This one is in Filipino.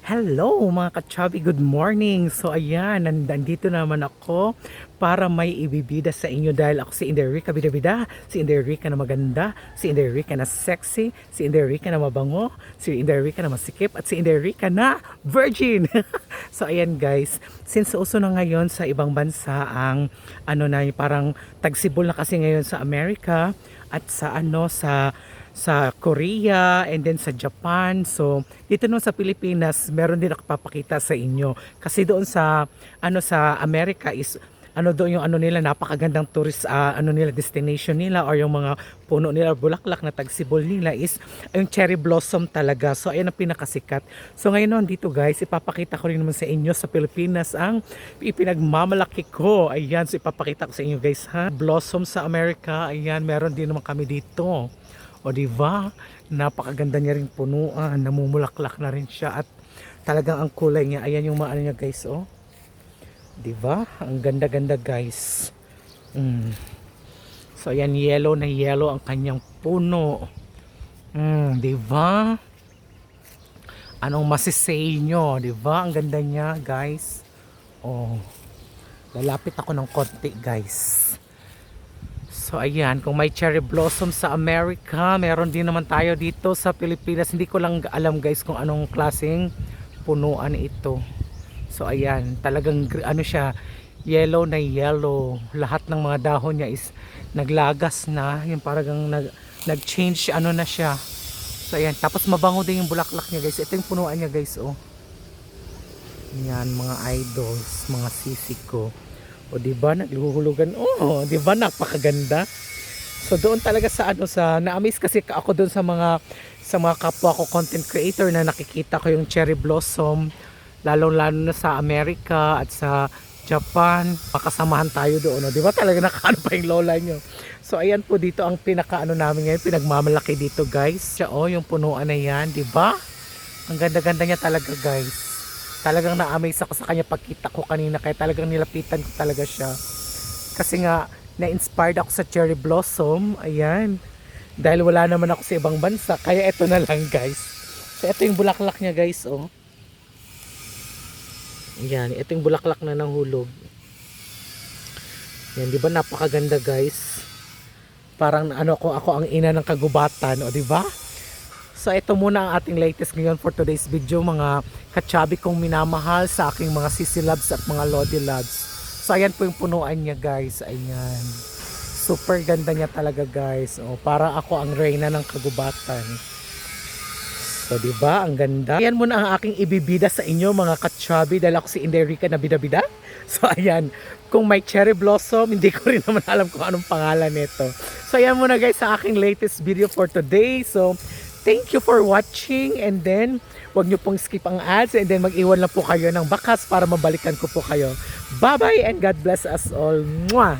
Hello mga ka-chubby, good morning! So ayan, nandito naman ako para may ibibida sa inyo dahil ako si Inderica Bida-Bida, si Inderica na maganda, si Inderica na sexy, si Inderica na mabango, si Inderica na masikip, at si Inderica na virgin! So ayan guys, since uso na ngayon sa ibang bansa ang parang tagsibol na kasi ngayon sa Amerika at sa Korea and then sa Japan. So dito naman sa Pilipinas meron din nakapapakita sa inyo kasi doon sa Amerika is doon yung nila napakagandang tourist nila destination nila, or yung mga puno nila bulaklak na tagsibol nila is yung cherry blossom talaga. So ayan ang pinakasikat. So ngayon dito guys, ipapakita ko rin naman sa inyo sa Pilipinas ang ipinagmamalaki ko. Ayan, so ipapakita ko sa inyo guys blossom sa Amerika. Ayan, meron din naman kami dito. O diba? Napakaganda niya rin punuan, namumulaklak na rin siya at talagang ang kulay niya. Ayan yung niya guys, oh. Diba? Ang ganda-ganda guys. So ayan, yellow na yellow ang kanyang puno. Diba? Anong masisay nyo? Diba? Ang ganda niya guys. Oh. Lalapit ako ng konti guys. So ayan, kung may cherry blossom sa Amerika, meron din naman tayo dito sa Pilipinas. Hindi ko lang alam guys kung anong klaseng punuan ito. So ayan, talagang siya, yellow na yellow. Lahat ng mga dahon niya is naglagas na, yung parang nag-change na siya. So ayan, tapos mabango din yung bulaklak niya guys. Ito yung punuan niya guys, oh. Yan, mga idols, mga sisi ko. O diba, nagluhulugan. Oh, diba, napakaganda. So doon talaga sa na-amaze kasi ako doon sa mga kapwa ko content creator na nakikita ko yung cherry blossom, lalo na sa Amerika at sa Japan. Makasamahan tayo doon, no? Diba talaga nakakaano pa yung lola nyo. So ayan po dito ang namin ngayon, pinagmamalaki dito guys. Siya, oh, yung punuan na yan, diba? Ang ganda-ganda niya talaga guys. Talagang na-amaze ako sa kanya pagkita ko kanina, kaya talagang nilapitan ko talaga siya. Kasi nga, na-inspired ako sa cherry blossom. Ayan. Dahil wala naman ako sa ibang bansa, kaya ito na lang guys. So ito yung bulaklak niya guys, oh. Ayan, ito yung bulaklak na nanghulog. Yan, di ba napakaganda guys? Parang ako ang ina ng kagubatan, o di ba? So ito muna ang ating latest ngayon for today's video, mga kachabi kong minamahal sa aking mga sisi loves at mga lodi loves. So ayan po yung punuan niya guys. Ayan, super ganda niya talaga guys. O, para ako ang reyna ng kagubatan. So diba, ang ganda. Ayan muna ang aking ibibida sa inyo mga kachabi, dahil ako si Inderica na bida-bida. So ayan, kung may cherry blossom, hindi ko rin naman alam kung anong pangalan nito. So ayan muna guys sa aking latest video for today. So thank you for watching, and then wag nyo pong skip ang ads, and then mag-iwan lang po kayo ng bakas para mabalikan ko po kayo. Bye bye and God bless us all. Mwah!